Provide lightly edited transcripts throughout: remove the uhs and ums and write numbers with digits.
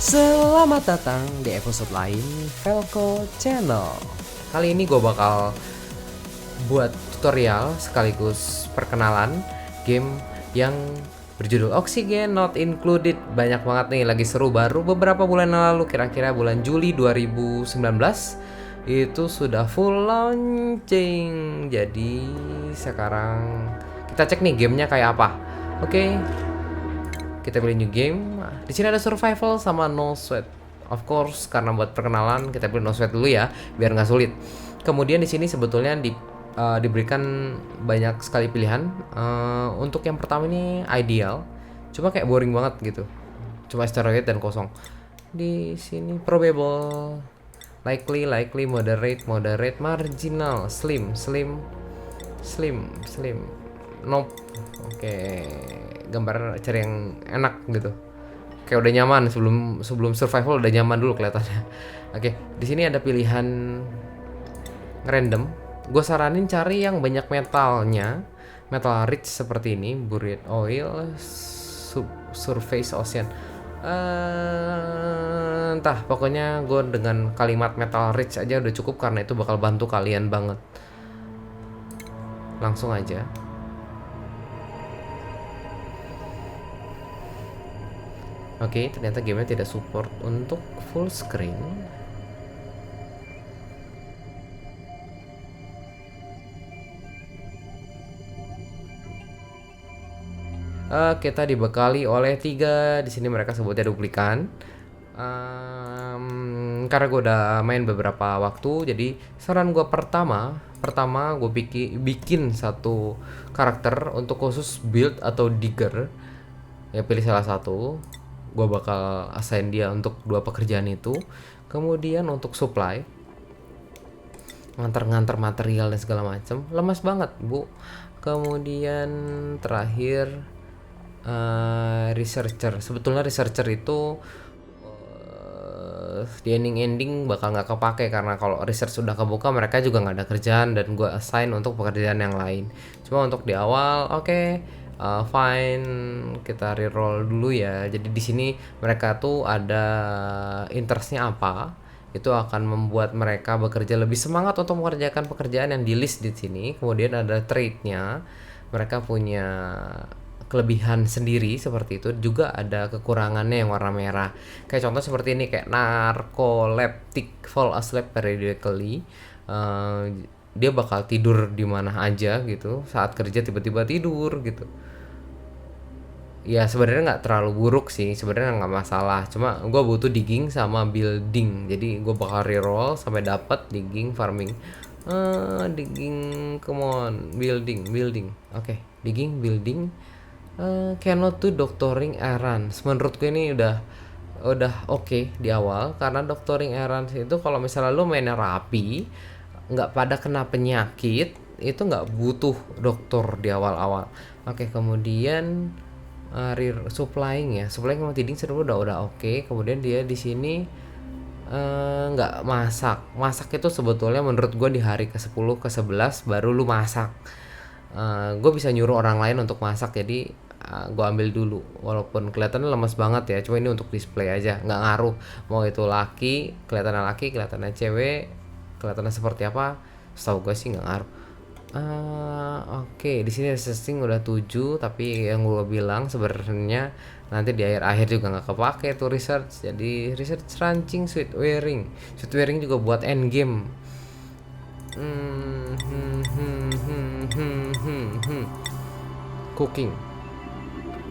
Selamat datang di episode lain Velco Channel. Kali ini gue bakal buat tutorial sekaligus perkenalan game yang berjudul Oxygen Not Included. Banyak banget nih, lagi seru. Baru beberapa bulan lalu, kira-kira bulan Juli 2019 itu sudah full launching. Jadi sekarang kita cek nih gamenya kayak apa. Oke. Kita pilih new game. Di sini ada survival sama no sweat. Of course, karena buat perkenalan kita pilih no sweat dulu ya, biar nggak sulit. Kemudian di sini sebetulnya diberikan banyak sekali pilihan. Untuk yang pertama ini ideal, cuma kayak boring banget gitu. Cuma steroid dan kosong. Di sini probable, likely, moderate, marginal, slim, nope. Oke, gambar cari yang enak gitu. Kayak udah nyaman sebelum survival udah nyaman dulu kelihatannya. Oke, di sini ada pilihan random. Gue saranin cari yang banyak metalnya, metal rich seperti ini, buried oil, surface ocean. Entah, pokoknya gue dengan kalimat metal rich aja udah cukup karena itu bakal bantu kalian banget. Langsung aja. Oke, ternyata gamenya tidak support untuk full screen. Kita dibekali oleh 3. Di sini mereka sebutnya duplikan. Karena gue udah main beberapa waktu, jadi saran gue pertama gue bikin satu karakter untuk khusus build atau digger. Ya pilih salah satu. Gue bakal assign dia untuk 2 pekerjaan itu. Kemudian untuk supply, nganter material dan segala macam, lemas banget bu. Kemudian terakhir researcher. Sebetulnya researcher itu di ending bakal nggak kepake, karena kalau research sudah kebuka mereka juga nggak ada kerjaan dan gue assign untuk pekerjaan yang lain. Cuma untuk di awal, oke. Fine, kita reroll dulu ya. Jadi di sini mereka tuh ada interestnya apa, itu akan membuat mereka bekerja lebih semangat untuk mengerjakan pekerjaan yang di list di sini. Kemudian ada trait-nya, mereka punya kelebihan sendiri seperti itu, juga ada kekurangannya yang warna merah. Kayak contoh seperti ini, kayak narcoleptic, fall asleep periodically. Dia bakal tidur di mana aja gitu, saat kerja tiba-tiba tidur gitu. Ya sebenarnya nggak terlalu buruk sih, sebenarnya nggak masalah. Cuma gue butuh digging sama building, jadi gue bakal reroll sampai dapat digging, farming. Digging, come on, building. Oke, digging, building. Cannot do doctoring errands. Menurut gue ini udah oke di awal, karena doctoring errands itu kalau misalnya lo mainnya rapi, nggak pada kena penyakit, itu nggak butuh dokter di awal-awal. Oke, kemudian supplying sama tiding sebenarnya udah oke. Kemudian dia di sini nggak masak itu sebetulnya menurut gue di hari ke 10 ke 11 baru lu masak. Gue bisa nyuruh orang lain untuk masak, jadi gue ambil dulu walaupun kelihatannya lemas banget ya. Cuma ini untuk display aja, nggak ngaruh mau itu laki kelihatannya cewek, kelihatannya seperti apa, setahu gue sih nggak ngaruh. Oke, di sini researching udah 7, tapi yang gue bilang sebenarnya nanti di akhir juga nggak kepake tuh research. Jadi research ranching, sweet wearing juga buat end game. Cooking,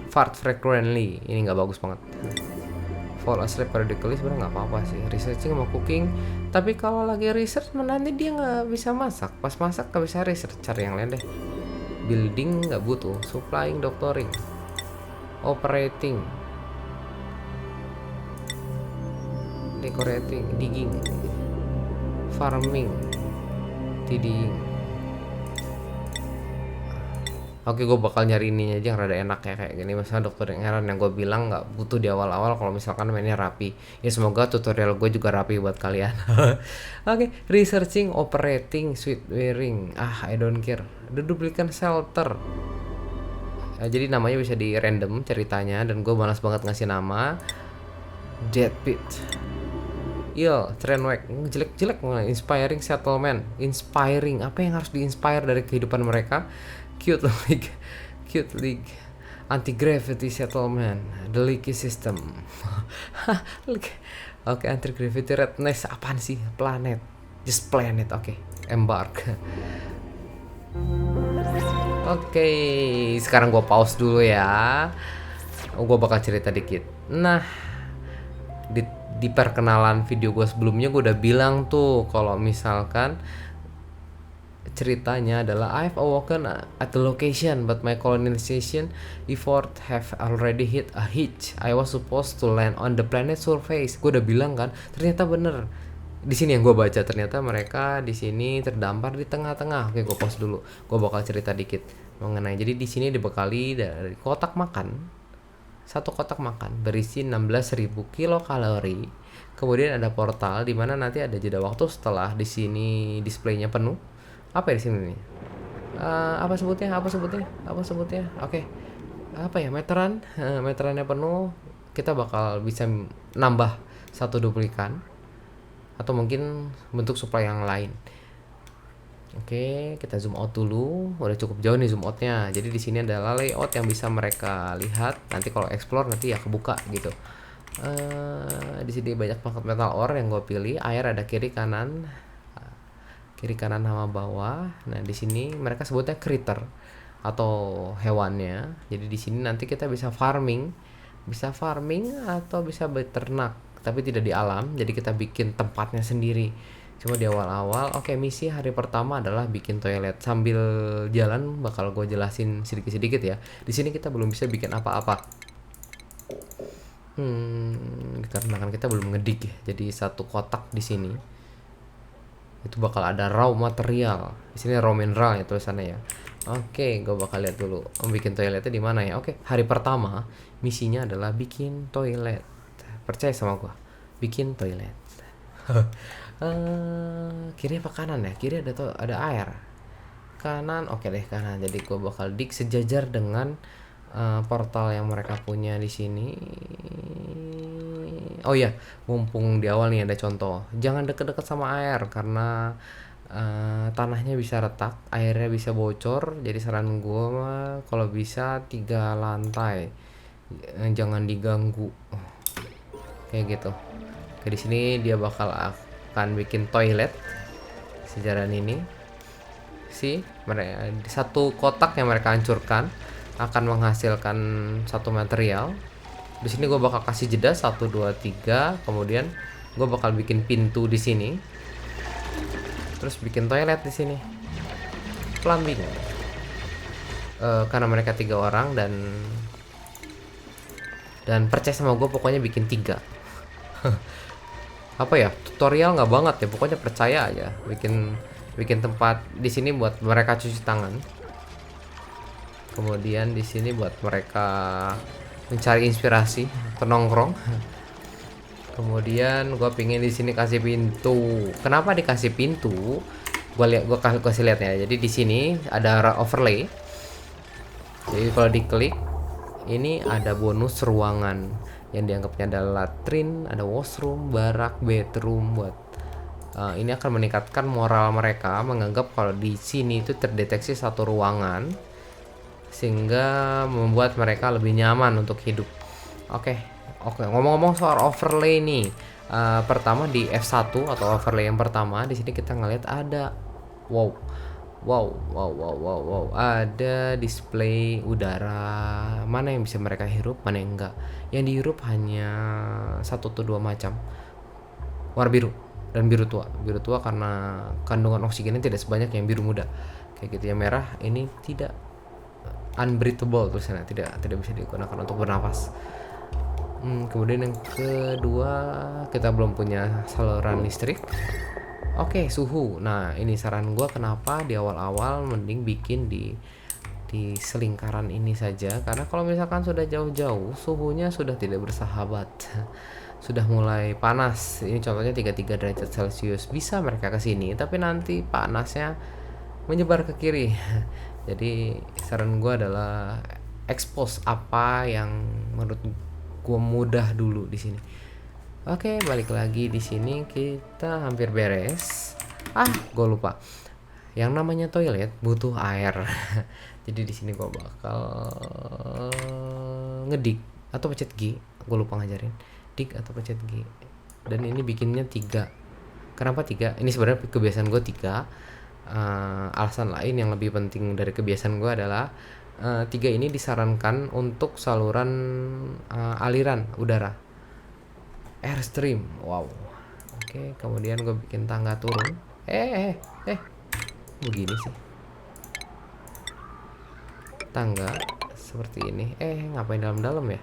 fart frequently, ini nggak bagus banget. Fall asleep periodically sebenarnya nggak apa-apa sih, researching sama cooking. Tapi kalau lagi research nanti dia nggak bisa masak, pas masak nggak bisa research, cari yang lain deh. Building nggak butuh, supplying, doctoring, operating, decorating, digging, farming, tiding. Oke, gue bakal nyari ininya aja yang rada enak ya, kayak gini. Misalnya dokter yang heran yang gue bilang nggak butuh di awal-awal kalau misalkan mainnya rapi. Ya semoga tutorial gue juga rapi buat kalian. Oke, researching, operating, sweet wearing. I don't care. The duplicate shelter. Jadi namanya bisa di random ceritanya, dan gue malas banget ngasih nama. Dead Pit. Trainwreck, jelek-jelek. Inspiring Settlement, inspiring, apa yang harus diinspire dari kehidupan mereka? Cute League, Cute League, Anti-Gravity Settlement, The Leaky System. Oke, Anti-Gravity Redness, apaan sih? Planet, just planet. Oke, Embark. Oke, sekarang gue pause dulu ya. Gue bakal cerita dikit. Nah, di perkenalan video gue sebelumnya gue udah bilang tuh kalau misalkan ceritanya adalah I've awoken at the location but my colonization effort have already hit a hitch. I was supposed to land on the planet surface. Gue udah bilang kan, ternyata bener. Di sini yang gue baca, ternyata mereka di sini terdampar di tengah-tengah. Oke, gue pause dulu. Gue bakal cerita dikit mengenai. Jadi di sini dibekali dari kotak makan. Satu kotak makan berisi 16.000 kilokalori. Kemudian ada portal di mana nanti ada jeda waktu setelah di sini displaynya penuh. Apa ya di sini nih? Apa sebutnya? Oke. Apa ya? Meteran. Meterannya penuh, kita bakal bisa nambah satu duplikan atau mungkin bentuk supply yang lain. Oke, kita zoom out dulu. Udah cukup jauh nih zoom outnya. Jadi di sini adalah layout yang bisa mereka lihat. Nanti kalau explore nanti ya kebuka gitu. Di sini banyak banget metal ore yang gue pilih. Air ada kiri kanan sama bawah. Nah di sini mereka sebutnya critter atau hewannya. Jadi di sini nanti kita bisa farming atau bisa beternak, tapi tidak di alam. Jadi kita bikin tempatnya sendiri. Cuma di awal-awal, misi hari pertama adalah bikin toilet. Sambil jalan bakal gue jelasin sedikit-sedikit ya. Di sini kita belum bisa bikin apa-apa. Karena kan kita belum ngedik ya. Jadi satu kotak di sini itu bakal ada raw material. Di sini raw mineral ya tulisannya ya. Oke, gue bakal lihat dulu bikin toiletnya di mana ya. Oke, hari pertama misinya adalah bikin toilet. Percaya sama gue, bikin toilet. Kiri apa kanan ya? Kiri ada air. Kanan, oke deh kanan. Jadi gue bakal dig sejajar dengan portal yang mereka punya di sini. Oh iya, mumpung di awal nih ada contoh. Jangan deket-deket sama air karena tanahnya bisa retak, airnya bisa bocor. Jadi saran gue mah kalau bisa 3 lantai, jangan diganggu. Kayak gitu. Oke, di sini dia bakal akan bikin toilet sejalan ini. Mereka satu kotak yang mereka hancurkan akan menghasilkan satu material. Di sini gue bakal kasih jeda 1 2 3, kemudian gue bakal bikin pintu di sini. Terus bikin toilet di sini. Plumbing. Karena mereka 3 orang dan percaya sama gue, pokoknya bikin 3. Apa ya, tutorial nggak banget ya, pokoknya percaya aja. Bikin tempat di sini buat mereka cuci tangan. Kemudian di sini buat mereka mencari inspirasi, penongkrong. Kemudian gue pingin di sini kasih pintu. Kenapa dikasih pintu? Gue kasih lihat ya. Jadi di sini ada overlay. Jadi kalau diklik, ini ada bonus ruangan yang dianggapnya adalah latrin, ada washroom, barak, bedroom. Buat ini akan meningkatkan moral mereka, menganggap kalau di sini itu terdeteksi satu ruangan, sehingga membuat mereka lebih nyaman untuk hidup. Oke, ngomong-ngomong soal overlay nih, pertama di F1 atau overlay yang pertama, di sini kita ngeliat ada wow, ada display udara, mana yang bisa mereka hirup, mana yang enggak. Yang dihirup hanya 1 atau 2 macam, warna biru dan biru tua karena kandungan oksigennya tidak sebanyak yang biru muda, kayak gitu. Yang merah ini tidak, unbreathable tulisannya, tidak bisa digunakan untuk bernafas. Kemudian yang kedua, kita belum punya saluran listrik. Oke, suhu. Nah, ini saran gue kenapa di awal-awal mending bikin di selingkaran ini saja, karena kalau misalkan sudah jauh-jauh suhunya sudah tidak bersahabat. Sudah mulai panas. Ini contohnya 33 derajat Celcius. Bisa mereka ke sini, tapi nanti panasnya menyebar ke kiri. Jadi saran gue adalah expose apa yang menurut gue mudah dulu di sini. Oke, balik lagi di sini kita hampir beres. Gue lupa. Yang namanya toilet butuh air. Jadi di sini gue bakal ngedik atau pencet G. Gue lupa ngajarin. Dik atau pencet G. Dan ini bikinnya 3. Kenapa 3? Ini sebenarnya kebiasaan gue 3. Alasan lain yang lebih penting dari kebiasaan gue adalah 3 ini disarankan untuk saluran aliran udara, airstream. Wow. Oke, kemudian gue bikin tangga turun. Begini sih tangga seperti ini. Ngapain dalam-dalam ya?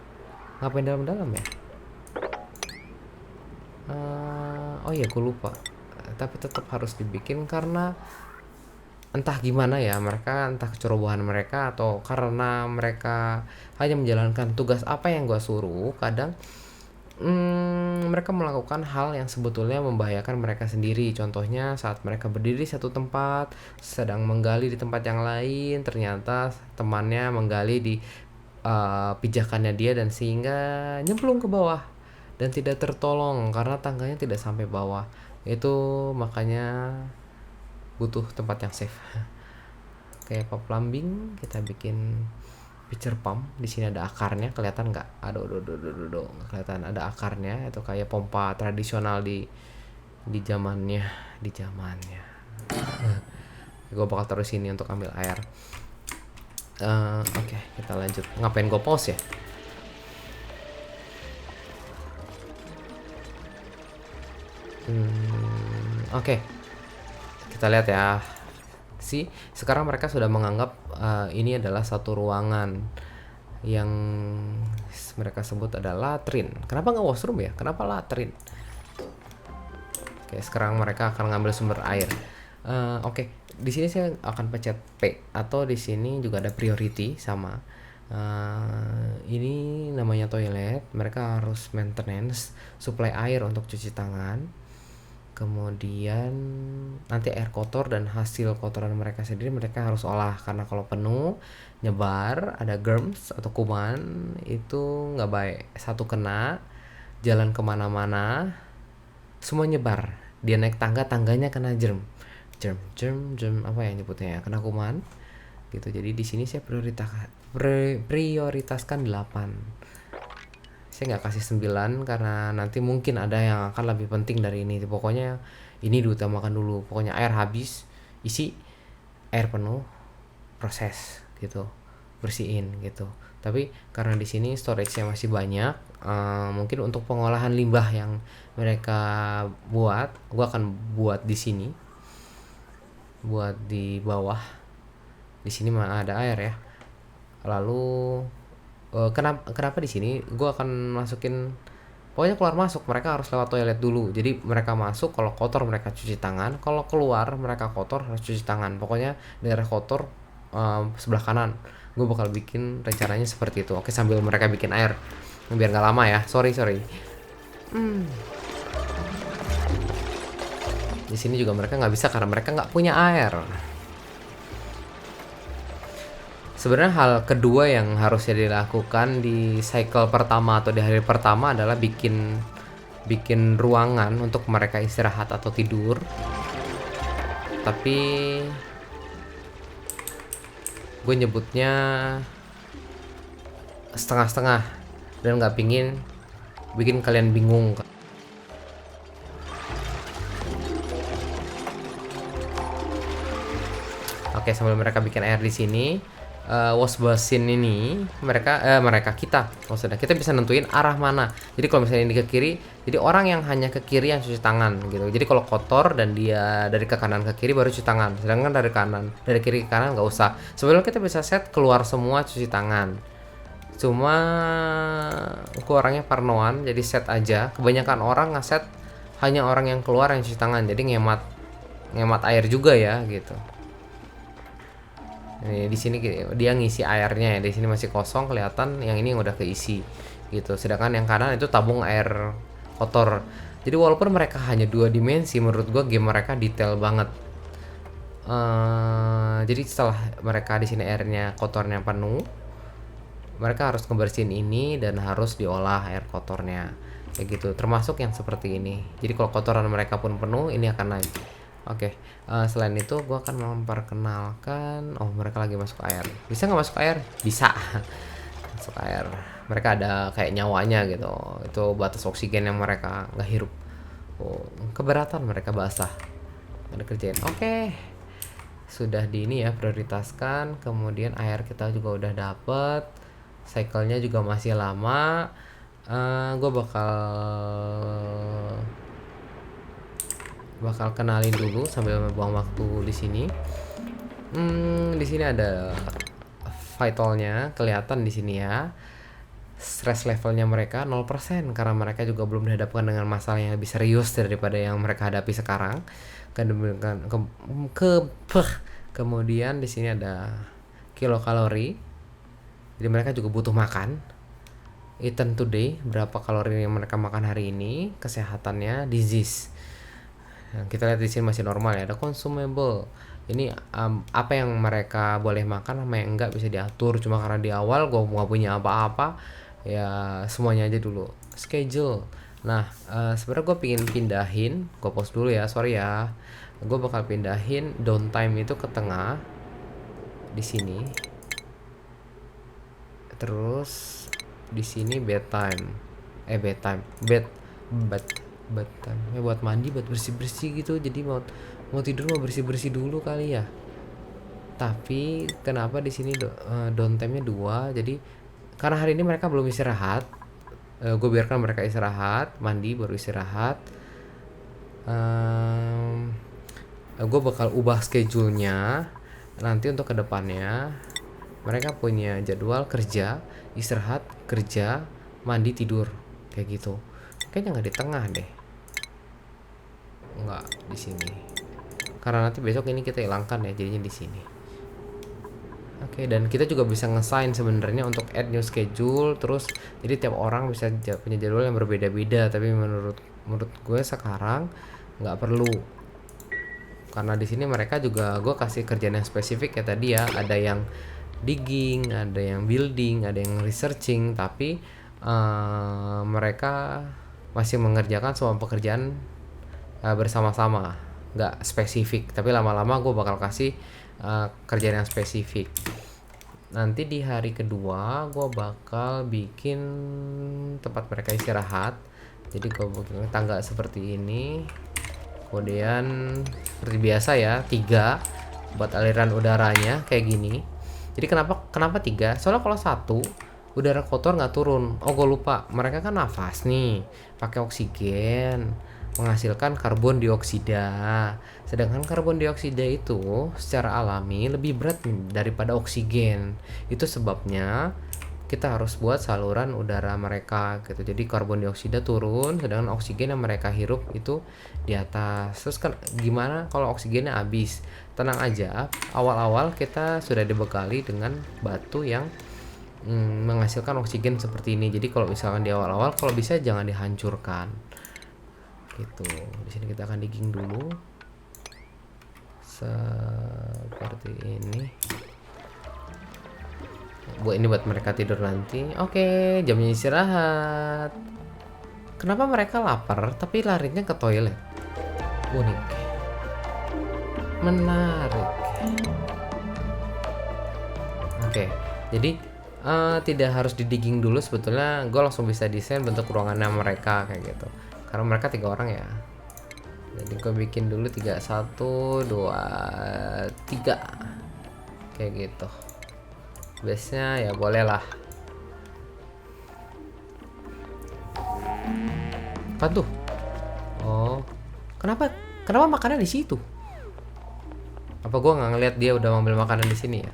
Oh iya, gue lupa. Tapi tetap harus dibikin karena entah gimana ya, mereka entah kecerobohan mereka atau karena mereka hanya menjalankan tugas apa yang gue suruh, kadang mereka melakukan hal yang sebetulnya membahayakan mereka sendiri. Contohnya saat mereka berdiri satu tempat sedang menggali di tempat yang lain, ternyata temannya menggali di pijakannya dia dan sehingga nyemplung ke bawah dan tidak tertolong karena tangganya tidak sampai bawah. Itu makanya butuh tempat yang safe. Kayak pop plumbing, kita bikin pitcher pump. Di sini ada akarnya, kelihatan nggak? Aduh, nggak kelihatan. Ada akarnya. Itu kayak pompa tradisional di zamannya. Gue bakal taruh sini untuk ambil air. Oke, kita lanjut. Ngapain gue pause ya? Oke. Kita lihat ya. Sekarang mereka sudah menganggap ini adalah satu ruangan yang mereka sebut adalah latrin. Kenapa nggak washroom ya? Kenapa latrin? Oke, sekarang mereka akan ngambil sumber air. Oke, di sini saya akan pencet P atau di sini juga ada priority sama. Ini namanya toilet. Mereka harus maintenance suplai air untuk cuci tangan. Kemudian nanti air kotor dan hasil kotoran mereka sendiri mereka harus olah, karena kalau penuh nyebar, ada germs atau kuman, itu nggak baik. Satu kena, jalan kemana-mana, semua nyebar. Dia naik tangga, tangganya kena germ apa ya nyebutnya ya, kena kuman gitu. Jadi di sini saya prioritaskan 8. Saya nggak kasih 9 karena nanti mungkin ada yang akan lebih penting dari ini. Pokoknya ini diutamakan dulu. Pokoknya air habis, isi, air penuh, proses gitu, bersihin gitu. Tapi karena di sini storage-nya masih banyak, mungkin untuk pengolahan limbah yang mereka buat, gua akan buat di sini, buat di bawah. Di sini mah ada air ya. Lalu kenapa di sini gue akan masukin, pokoknya keluar masuk mereka harus lewat toilet dulu. Jadi mereka masuk, kalau kotor mereka cuci tangan, kalau keluar mereka kotor harus cuci tangan. Pokoknya daerah kotor sebelah kanan. Gue bakal bikin rencananya seperti itu. Oke, sambil mereka bikin air biar nggak lama ya. Sorry. Di sini juga mereka nggak bisa karena mereka nggak punya air. Sebenarnya hal kedua yang harusnya dilakukan di cycle pertama atau di hari pertama adalah bikin ruangan untuk mereka istirahat atau tidur. Tapi gue nyebutnya setengah-setengah dan nggak pingin bikin kalian bingung. Oke, sambil mereka bikin air di sini, wash basin ini kita maksudnya kita bisa nentuin arah mana. Jadi kalau misalnya ini ke kiri, jadi orang yang hanya ke kiri yang cuci tangan gitu. Jadi kalau kotor dan dia dari ke kanan ke kiri baru cuci tangan, sedangkan dari kiri ke kanan nggak usah. Sebenarnya kita bisa set keluar semua cuci tangan, cuma aku orangnya parnoan jadi set aja. Kebanyakan orang ngeset hanya orang yang keluar yang cuci tangan, jadi ngemat air juga ya gitu. Di sini dia ngisi airnya ya, di sini masih kosong kelihatan, yang ini udah keisi gitu. Sedangkan yang kanan itu tabung air kotor. Jadi walaupun mereka hanya 2 dimensi, menurut gua game mereka detail banget. Jadi setelah mereka di sini airnya kotornya penuh, mereka harus ngebersihin ini dan harus diolah air kotornya. kayak gitu, termasuk yang seperti ini. Jadi kalau kotoran mereka pun penuh, ini akan naik. Oke, selain itu gue akan memperkenalkan. Oh, mereka lagi masuk air. Bisa nggak masuk air? Bisa. Masuk air. Mereka ada kayak nyawanya gitu. Itu batas oksigen yang mereka nggak hirup. Oh, keberatan mereka basah. Ada kerjain. Oke. Sudah di ini ya, prioritaskan. Kemudian air kita juga udah dapet. Cycle-nya juga masih lama. Gue bakal kenalin dulu sambil buang waktu di sini. Di sini ada vitalnya kelihatan di sini ya. Stress levelnya mereka 0% karena mereka juga belum dihadapkan dengan masalah yang lebih serius daripada yang mereka hadapi sekarang. Kemudian di sini ada kilokalori. Jadi mereka juga butuh makan. Eaten today, berapa kalori yang mereka makan hari ini, kesehatannya, disease. Nah, kita lihat di sini masih normal ya, ada consumable. Ini apa yang mereka boleh makan sama yang enggak bisa diatur. Cuma karena di awal gue nggak punya apa-apa, ya semuanya aja dulu. Schedule. Nah, sebenarnya gue pingin pindahin, gue pause dulu ya, sorry ya. Gue bakal pindahin downtime itu ke tengah, di sini. Terus di sini bedtime, bedtime ya buat mandi, buat bersih gitu. Jadi mau tidur mau bersih dulu kali ya. Tapi kenapa di sini downtime nya 2? Jadi karena hari ini mereka belum istirahat, gue biarkan mereka istirahat, mandi baru istirahat. Gue bakal ubah schedule-nya nanti untuk kedepannya. Mereka punya jadwal kerja, istirahat, kerja, mandi, tidur, kayak gitu. Kayaknya nggak di tengah deh, nggak di sini. Karena nanti besok ini kita hilangkan ya, jadinya di sini. Oke, dan kita juga bisa nge-sign sebenarnya untuk add new schedule. Terus jadi tiap orang bisa punya jadwal yang berbeda-beda. Tapi menurut gue sekarang nggak perlu. Karena di sini mereka juga gue kasih kerjaan yang spesifik ya tadi ya. Ada yang digging, ada yang building, ada yang researching, tapi mereka masih mengerjakan semua pekerjaan bersama-sama, nggak spesifik. Tapi lama-lama gue bakal kasih kerjaan yang spesifik. Nanti di hari kedua gue bakal bikin tempat mereka istirahat. Jadi gue bikin tangga seperti ini. Kemudian seperti biasa ya, 3 buat aliran udaranya kayak gini. Jadi kenapa 3? Soalnya kalau 1 udara kotor nggak turun. Oh, gue lupa. Mereka kan nafas nih, pakai oksigen, menghasilkan karbon dioksida. Sedangkan karbon dioksida itu secara alami lebih berat daripada oksigen. Itu sebabnya kita harus buat saluran udara mereka gitu. Jadi karbon dioksida turun, sedangkan oksigen yang mereka hirup itu di atas. Terus kan gimana kalau oksigennya habis? Tenang aja, awal-awal kita sudah dibekali dengan batu yang menghasilkan oksigen seperti ini. Jadi kalau misalkan di awal-awal, kalau bisa jangan dihancurkan. Gitu. Di sini kita akan digging dulu. Seperti ini. Ini buat mereka tidur nanti. Oke, jamnya istirahat. Kenapa mereka lapar tapi larinya ke toilet? Unik. Menarik. Oke, jadi tidak harus didigging dulu sebetulnya. Gue langsung bisa desain bentuk ruangannya mereka kayak gitu. Karena mereka 3 orang ya. Jadi gue bikin dulu 3, 1, 2, 3 kayak gitu. Biasanya ya boleh lah. Apa tuh? Oh, kenapa makannya di situ? Apa gue nggak ngeliat dia udah ngambil makanan di sini ya?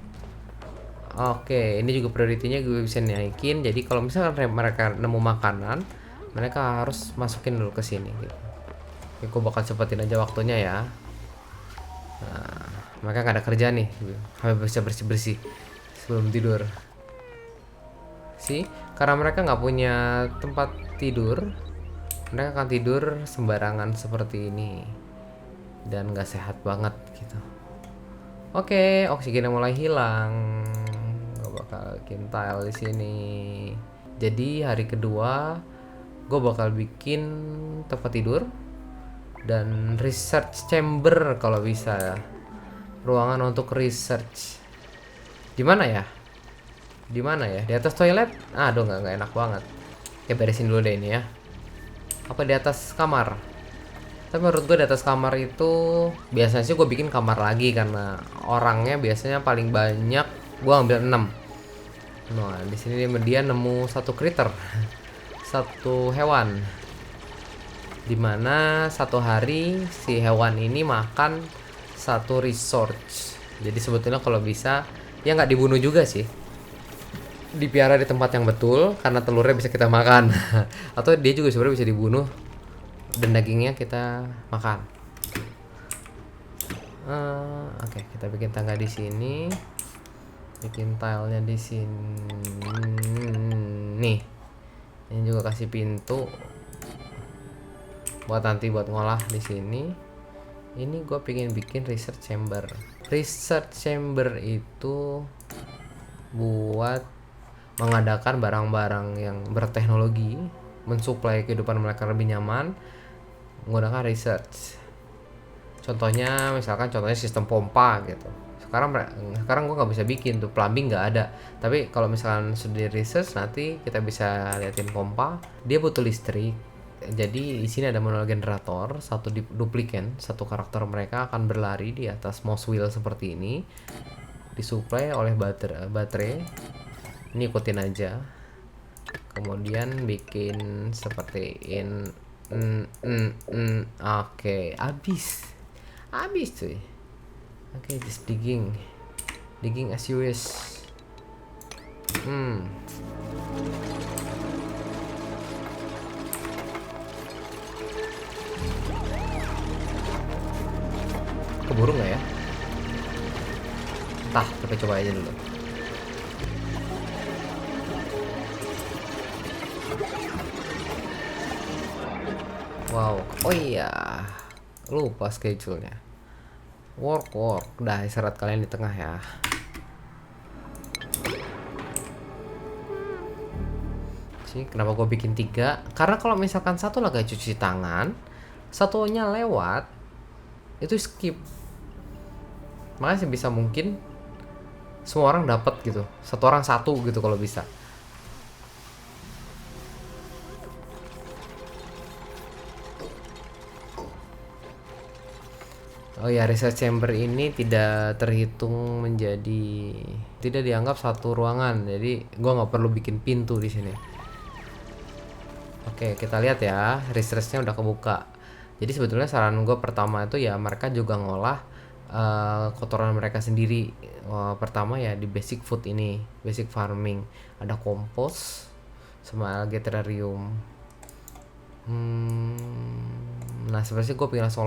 Oke, ini juga prioritinya gue bisa naikin. Jadi kalau misalkan mereka nemu makanan, mereka harus masukin dulu ke sini. Gitu. Oke, gue bakal cepetin aja waktunya ya. Nah, mereka nggak ada kerja nih, harus bisa bersih sebelum tidur. Karena mereka nggak punya tempat tidur, mereka akan tidur sembarangan seperti ini dan nggak sehat banget gitu. Oke, oksigennya mulai hilang. Gue bakal bikin tile di sini. Jadi hari kedua gue bakal bikin tempat tidur dan research chamber kalau bisa ya. Ruangan untuk research. Di mana ya? Di mana ya? Di atas toilet? Aduh, nggak enak banget. Oke, beresin dulu deh ini ya. Apa di atas kamar? Tapi menurut gue di atas kamar itu biasanya sih gue bikin kamar lagi karena orangnya biasanya paling banyak gue ambil 6. Nah, di sini dia nemu satu critter. Satu hewan. Dimana satu hari si hewan ini makan satu resource. Jadi sebetulnya kalau bisa ya nggak dibunuh juga sih, dipiara di tempat yang betul karena telurnya bisa kita makan. Atau dia juga sebenarnya bisa dibunuh dan dagingnya kita makan. Oke, kita bikin tangga di sini, bikin tilenya di sini. Nih, ini juga kasih pintu buat nanti buat ngolah di sini. Ini gue pengen bikin research chamber. Research chamber itu buat mengadakan barang-barang yang berteknologi, mensuplai kehidupan mereka lebih nyaman menggunakan research. Contohnya sistem pompa gitu. Sekarang gue nggak bisa bikin tuh, plumbing nggak ada. Tapi kalau misalkan sudah research nanti kita bisa liatin pompa. Dia butuh listrik. Jadi di sini ada manual generator, satu duplikan, satu karakter mereka akan berlari di atas mouse wheel seperti ini, disuplai oleh baterai. Ini ikutin aja. Kemudian bikin seperti in. Oke, habis cuy. Oke, just digging as you wish. Keburu nggak ya? Entah, kita coba aja dulu. Wow, oh iya, lupa schedule-nya. Work, udah istirahat kalian di tengah ya. Sih, kenapa gue bikin 3? Karena kalau misalkan satu lagi cuci tangan, satunya lewat, itu skip. Makanya sebisa mungkin semua orang dapat gitu, satu orang satu gitu kalau bisa. Oh ya, research chamber ini tidak terhitung menjadi, tidak dianggap satu ruangan, jadi gua nggak perlu bikin pintu di sini. Oke, kita lihat ya, researchnya udah kebuka. Jadi sebetulnya saran gue pertama itu ya mereka juga ngolah kotoran mereka sendiri. Pertama ya di basic food ini, basic farming, ada kompos sama algae terrarium. Nah sebenarnya gue pengen langsung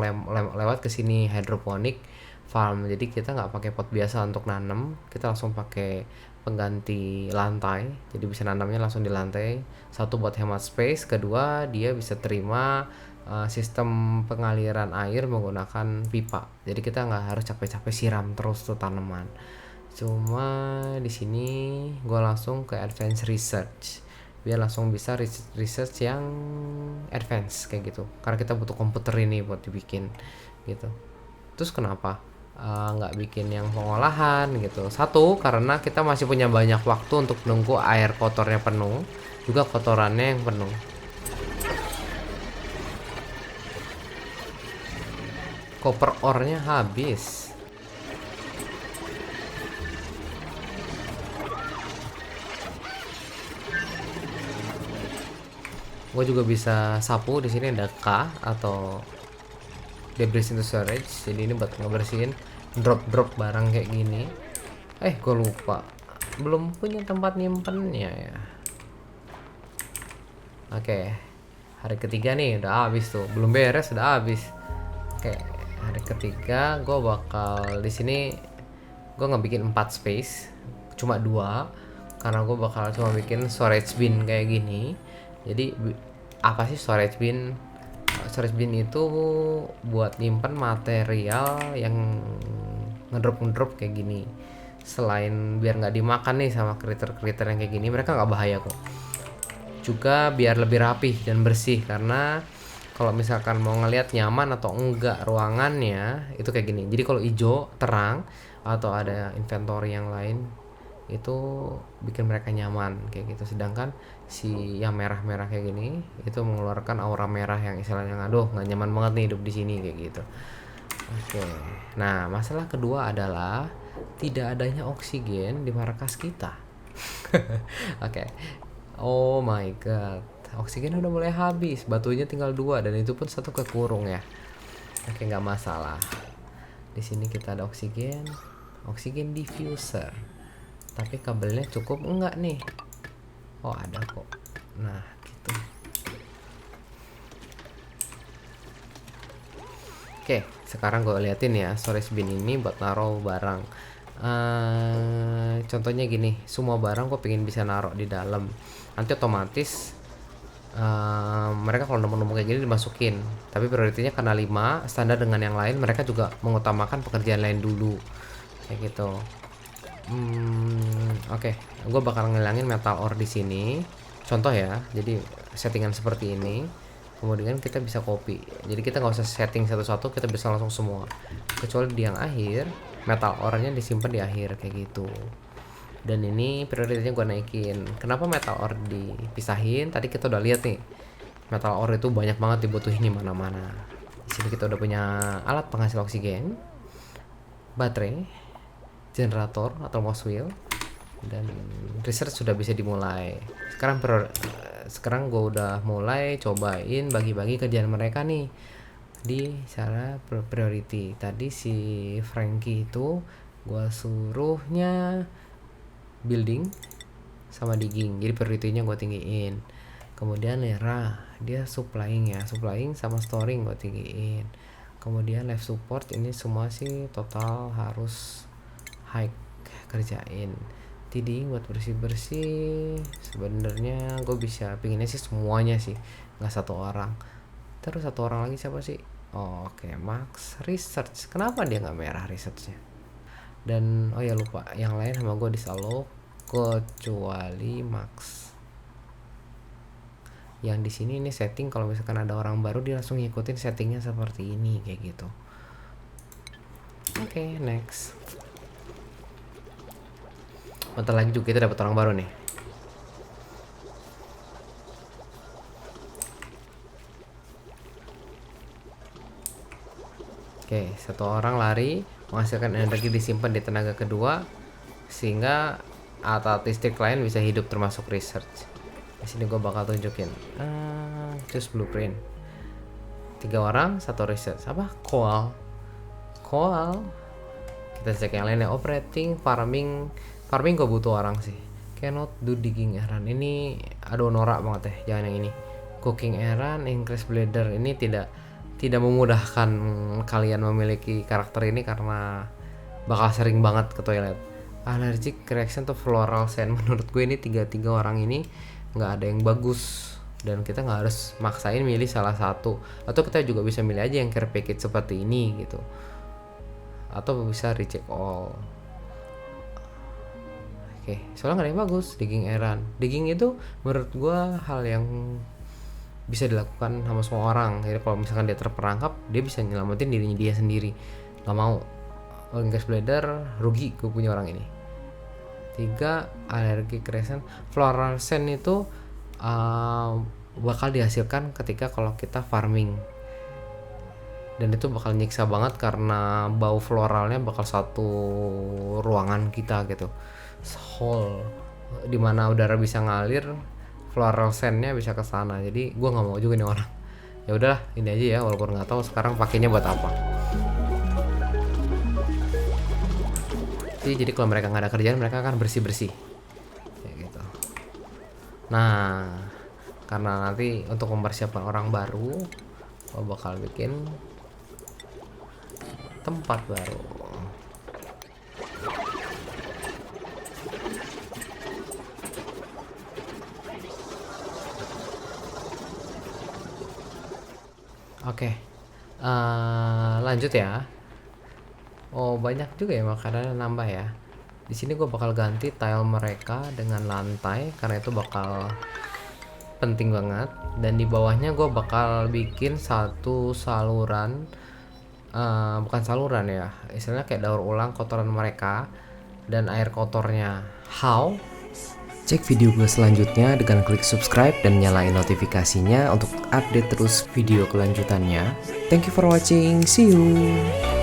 lewat ke sini hydroponic farm. Jadi kita nggak pakai pot biasa untuk nanam, kita langsung pakai pengganti lantai. Jadi bisa nanamnya langsung di lantai. Satu buat hemat space, kedua dia bisa terima sistem pengaliran air menggunakan pipa. Jadi kita nggak harus capek-capek siram terus tuh tanaman. Cuma di sini gue langsung ke advanced research biar langsung bisa research yang advance kayak gitu, karena kita butuh komputer ini buat dibikin gitu. Terus kenapa nggak bikin yang pengolahan gitu? Satu, karena kita masih punya banyak waktu untuk nunggu air kotornya penuh, juga kotorannya yang penuh. Copper ore-nya habis. Gue juga bisa sapu. Di sini ada K atau debris into storage. Jadi ini buat ngebersihin drop barang kayak gini. Gue lupa, belum punya tempat nyimpennya ya. Oke, hari ketiga nih udah habis tuh, belum beres udah habis. Oke, hari ketiga gue bakal di sini gue nggak bikin 4 space, cuma 2, karena gue bakal cuma bikin storage bin kayak gini. Jadi apa sih storage bin? Storage bin itu buat nyimpen material yang ngedrop kayak gini. Selain biar nggak dimakan nih sama critter yang kayak gini, mereka nggak bahaya kok. juga biar lebih rapih dan bersih, karena kalau misalkan mau ngelihat nyaman atau enggak ruangannya itu kayak gini. Jadi kalau hijau terang atau ada inventory yang lain itu bikin mereka nyaman kayak gitu, sedangkan si yang merah-merah kayak gini itu mengeluarkan aura merah yang istilahnya aduh nggak nyaman banget nih hidup di sini kayak gitu. Oke, nah masalah kedua adalah tidak adanya oksigen di markas kita. Oke, oh my god, oksigen udah mulai habis, batunya tinggal 2 dan itu pun satu kekurung ya. Oke, nggak masalah. Di sini kita ada oksigen, oksigen diffuser. Tapi kabelnya cukup enggak nih? Oh ada kok. Nah gitu. Oke, sekarang gue liatin ya storage bin ini buat naruh barang. Contohnya gini, semua barang gue pengen bisa naruh di dalam. Nanti otomatis mereka kalau nemu-nemu kayak gini dimasukin. Tapi prioritinya karena 5 standar dengan yang lain, mereka juga mengutamakan pekerjaan lain dulu. Kayak gitu. Oke, gue bakal ngilangin metal ore di sini. Contoh ya, jadi settingan seperti ini. Kemudian kita bisa copy. Jadi kita nggak usah setting satu-satu, kita bisa langsung semua. Kecuali di yang akhir, metal ore-nya disimpan di akhir kayak gitu. Dan ini prioritasnya gue naikin. Kenapa metal ore dipisahin? Tadi kita udah lihat nih, metal ore itu banyak banget dibutuhin di mana-mana. Di sini kita udah punya alat penghasil oksigen, baterai, generator atau mouse wheel, dan research sudah bisa dimulai. Sekarang gue udah mulai cobain bagi-bagi kerjaan mereka nih di cara priority. Tadi si Frankie itu gue suruhnya building sama digging, jadi priority-nya gue tinggiin. Kemudian Lera dia supplying sama storing gue tinggiin. Kemudian life support ini semua sih total harus high kerjain. Tiding buat bersih-bersih sebenarnya gue bisa pinginnya sih semuanya sih, nggak satu orang. Terus satu orang lagi siapa sih? Oke, Max research. Kenapa dia nggak merah researchnya? Dan oh ya lupa, yang lain sama gue disallow kecuali Max. Yang di sini ini setting kalau misalkan ada orang baru dia langsung ngikutin settingnya seperti ini kayak gitu. Oke, next. Bentar lagi juga kita dapat orang baru nih. Oke, satu orang lari menghasilkan energi disimpan di tenaga kedua sehingga alat listrik lain bisa hidup termasuk research. Di sini gue bakal tunjukin. Choose blueprint. 3 orang, 1 research. Apa? Koal. Kita cek yang lain ya. Operating, farming gue butuh orang sih. Cannot do digging errand. Ini aduh norak banget ya, jangan yang ini. Cooking errand, increase blader. Ini tidak memudahkan kalian memiliki karakter ini karena bakal sering banget ke toilet. Allergic reaction to floral scent. Menurut gue ini tiga orang ini nggak ada yang bagus, dan kita nggak harus maksain milih salah satu, atau kita juga bisa milih aja yang care package seperti ini gitu, atau bisa reject all. Oke, soalnya nggak ada yang bagus. Digging errand, digging itu menurut gue hal yang bisa dilakukan sama semua orang. Jadi kalau misalkan dia terperangkap, dia bisa nyelamatin dirinya dia sendiri. Nggak mau gas bladder, rugi gue punya orang ini. 3 alergi crescent. Floral scent itu bakal dihasilkan ketika kalau kita farming, dan itu bakal nyiksa banget karena bau floralnya bakal satu ruangan kita gitu, hall dimana udara bisa ngalir, floral scent-nya bisa ke sana. Jadi gue nggak mau juga nih orang. Ya udahlah, ini aja ya, walaupun nggak tahu sekarang pakainya buat apa. Jadi kalau mereka nggak ada kerjaan, mereka akan bersih kayak gitu. Nah, karena nanti untuk mempersiapkan orang baru, gue bakal bikin tempat baru. Oke, lanjut ya. Oh, banyak juga ya makanannya nambah ya. Di sini gue bakal ganti tile mereka dengan lantai karena itu bakal penting banget. Dan di bawahnya gue bakal bikin satu saluran, bukan saluran ya, istilahnya kayak daur ulang kotoran mereka dan air kotornya. How? Cek video gue selanjutnya dengan klik subscribe dan nyalain notifikasinya untuk update terus video kelanjutannya. Thank you for watching, see you.